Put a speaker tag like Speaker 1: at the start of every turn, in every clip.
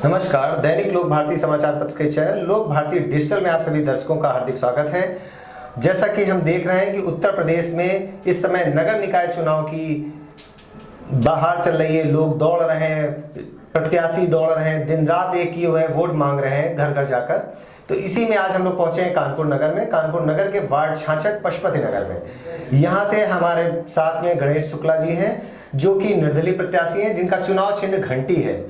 Speaker 1: नमस्कार, दैनिक लोक भारती समाचार पत्र के चैनल लोक भारती डिजिटल में आप सभी दर्शकों का हार्दिक स्वागत है। जैसा कि हम देख रहे हैं कि उत्तर प्रदेश में इस समय नगर निकाय चुनाव की बहार चल रही है। लोग दौड़ रहे हैं, प्रत्याशी दौड़ रहे हैं, दिन रात एक किए हुए वोट मांग रहे हैं घर घर जाकर। तो इसी में आज हम लोग पहुंचे हैं कानपुर नगर में, कानपुर नगर के वार्ड 66 पशुपति नगर में। यहाँ से हमारे साथ में गणेश शुक्ला जी हैं जो कि निर्दलीय प्रत्याशी हैं, जिनका चुनाव चिन्ह घंटी है,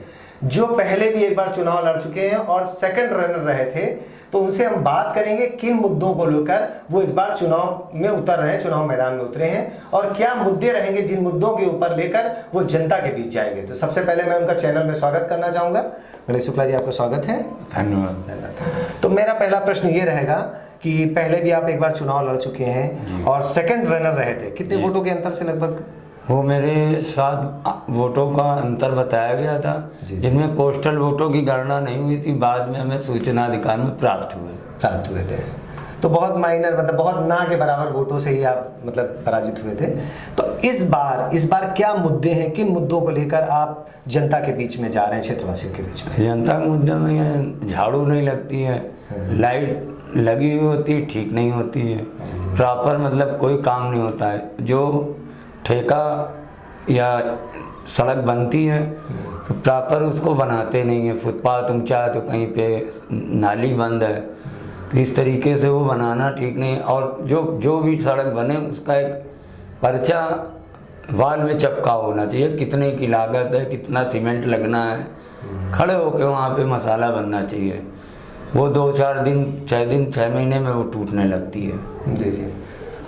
Speaker 1: जो पहले भी एक बार चुनाव लड़ चुके हैं और सेकंड रनर रहे थे। तो उनसे हम बात करेंगे किन मुद्दों को लेकर वो इस बार चुनाव में उतर रहे हैं, चुनाव मैदान में उतरे हैं, और क्या मुद्दे रहेंगे जिन मुद्दों के ऊपर लेकर वो जनता के बीच जाएंगे। तो सबसे पहले मैं उनका चैनल में स्वागत करना चाहूंगा। गणेश शुक्ला जी, आपका स्वागत है।
Speaker 2: धन्यवाद।
Speaker 1: तो मेरा पहला प्रश्न ये रहेगा कि पहले भी आप एक बार चुनाव लड़ चुके हैं और सेकंड रनर रहे थे, कितने वोटों के अंतर से लगभग?
Speaker 2: वो मेरे 7 वोटों का अंतर बताया गया था, जिनमें पोस्टल वोटों की गणना नहीं हुई थी। बाद में हमें सूचना अधिकार में प्राप्त हुए
Speaker 1: थे। तो बहुत माइनर, मतलब बहुत ना के बराबर वोटों से ही आप मतलब पराजित हुए थे। तो इस बार क्या मुद्दे हैं, किन मुद्दों को लेकर आप जनता के बीच में जा रहे हैं, क्षेत्रवासियों के बीच में?
Speaker 2: जनता के मुद्दे में ये झाड़ू नहीं लगती है, लाइट लगी हुई होती है, ठीक नहीं होती है, प्रॉपर मतलब कोई काम नहीं होता है। जो ठेका या सड़क बनती है तो प्रॉपर उसको बनाते नहीं है, फुटपाथ ऊंचा है तो कहीं पे नाली बंद है, तो इस तरीके से वो बनाना ठीक नहीं। और जो भी सड़क बने उसका एक पर्चा वाल में चिपका होना चाहिए, कितने की लागत है, कितना सीमेंट लगना है, खड़े होकर वहाँ पे मसाला बनना चाहिए। वो 2-4 दिन 6 महीने में वो टूटने लगती है।
Speaker 1: जी।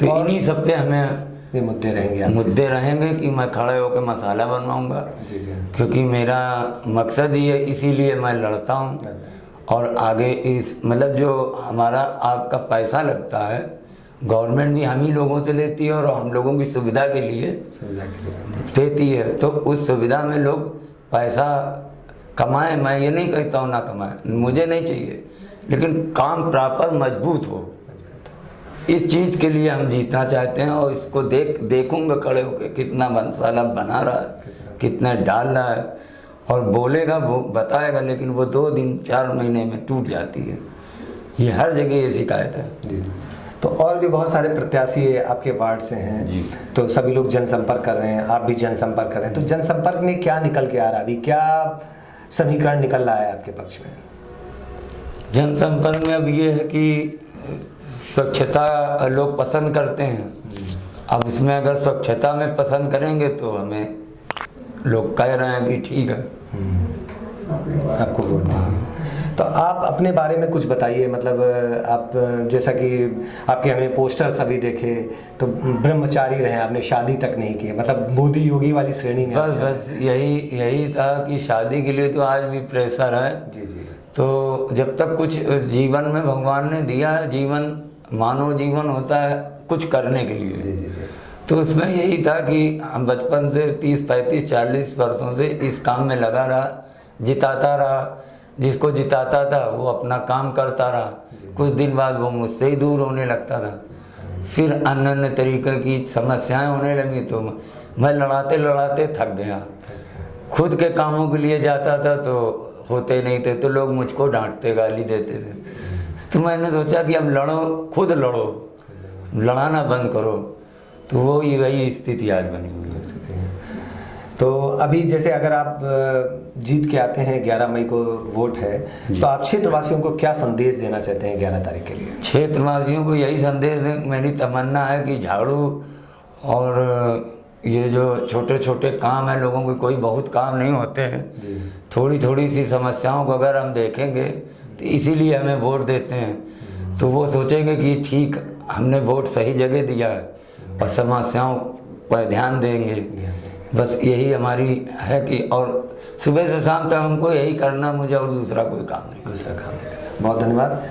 Speaker 2: तो इन्हीं सब पे हमें
Speaker 1: ये मुद्दे
Speaker 2: रहेंगे कि मैं खड़े होकर मसाला बनवाऊंगा, क्योंकि मेरा मकसद ही है, इसीलिए मैं लड़ता हूँ। और आगे इस मतलब जो हमारा आपका पैसा लगता है, गवर्नमेंट भी हम ही लोगों से लेती है और हम लोगों की सुविधा के लिए देती है। तो उस सुविधा में लोग पैसा कमाएं, मैं ये नहीं कहता हूँ ना कमाएं, मुझे नहीं चाहिए, लेकिन काम प्रॉपर मजबूत हो, इस चीज़ के लिए हम जीतना चाहते हैं। और इसको देखूंगा खड़े होकर कितना मसाला बना रहा है, कितना डाल रहा है, और बोलेगा वो बताएगा, लेकिन वो 2 दिन 4 महीने में टूट जाती है। ये हर जगह ये शिकायत है
Speaker 1: जी। तो और भी बहुत सारे प्रत्याशी आपके वार्ड से हैं जी, तो सभी लोग जनसंपर्क कर रहे हैं, आप भी जनसंपर्क कर रहे हैं। तो जनसंपर्क में क्या निकल के आ रहा है, अभी क्या समीकरण निकल रहा है आपके पक्ष में?
Speaker 2: जनसंपर्क में अब ये है कि स्वच्छता लोग पसंद करते हैं। अब इसमें अगर स्वच्छता में पसंद करेंगे तो हमें लोग कह रहे हैं कि ठीक है,
Speaker 1: आपको वोट देंगे। तो आप अपने बारे में कुछ बताइए, मतलब आप जैसा कि आपके हमने पोस्टर सभी देखे, तो ब्रह्मचारी रहे, आपने शादी तक नहीं की, मतलब मोदी योगी वाली श्रेणी में।
Speaker 2: बस यही था कि शादी के लिए तो आज भी प्रेशर है
Speaker 1: जी।
Speaker 2: तो जब तक कुछ जीवन में भगवान ने दिया है, जीवन मानव जीवन होता है कुछ करने के लिए। जी। तो उसमें यही था कि हम बचपन से 30-35-40 वर्षों से इस काम में लगा रहा, जिताता रहा, जिसको जिताता था वो अपना काम करता रहा। कुछ दिन बाद वो मुझसे ही दूर होने लगता था, फिर अन्य तरीके की समस्याएं होने लगी, तो मैं लड़ाते लड़ाते थक गया। खुद के कामों के लिए जाता था तो होते नहीं थे, तो लोग मुझको डांटते, गाली देते थे। तो मैंने सोचा कि अब लड़ो, खुद लड़ो, लड़ाना बंद करो। तो वो वही स्थिति आज बनी हुई है।
Speaker 1: तो अभी जैसे अगर आप जीत के आते हैं, 11 मई को वोट है, तो आप क्षेत्रवासियों को क्या संदेश देना चाहते हैं 11 तारीख के लिए?
Speaker 2: क्षेत्रवासियों को यही संदेश है, मेरी तमन्ना है कि झाड़ू और ये जो छोटे छोटे काम है, लोगों के कोई बहुत काम नहीं होते हैं, थोड़ी सी समस्याओं को अगर हम देखेंगे तो इसीलिए हमें वोट देते हैं। तो वो सोचेंगे कि ठीक हमने वोट सही जगह दिया है और समस्याओं पर ध्यान देंगे। बस यही हमारी है कि, और सुबह से शाम तक हमको यही करना, मुझे और दूसरा कोई काम नहीं।
Speaker 1: बहुत धन्यवाद।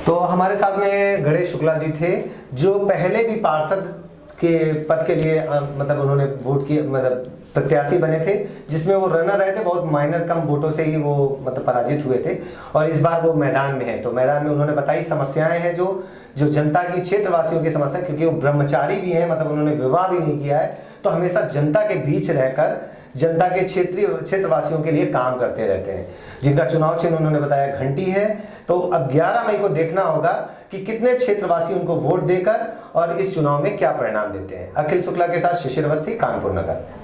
Speaker 1: तो हमारे साथ में गणेश शुक्ला जी थे, जो पहले भी पार्षद के पद के लिए मतलब उन्होंने वोट किया, मतलब प्रत्याशी बने थे, जिसमें वो रनर रहे थे, बहुत माइनर कम वोटों से ही वो मतलब पराजित हुए थे, और इस बार वो मैदान में है। तो मैदान में उन्होंने बताई समस्याएं हैं जो जनता की, क्षेत्रवासियों की समस्या, क्योंकि वो ब्रह्मचारी भी हैं, मतलब उन्होंने विवाह भी नहीं किया है, तो हमेशा जनता के बीच रहकर जनता के क्षेत्रवासियों के लिए काम करते रहते हैं, जिनका चुनाव चिन्ह उन्होंने बताया घंटी है। तो अब 11 मई को देखना होगा कि कितने क्षेत्रवासी उनको वोट देकर और इस चुनाव में क्या परिणाम देते हैं। अखिल शुक्ला के साथ शिशिर अवस्थी, कानपुर नगर।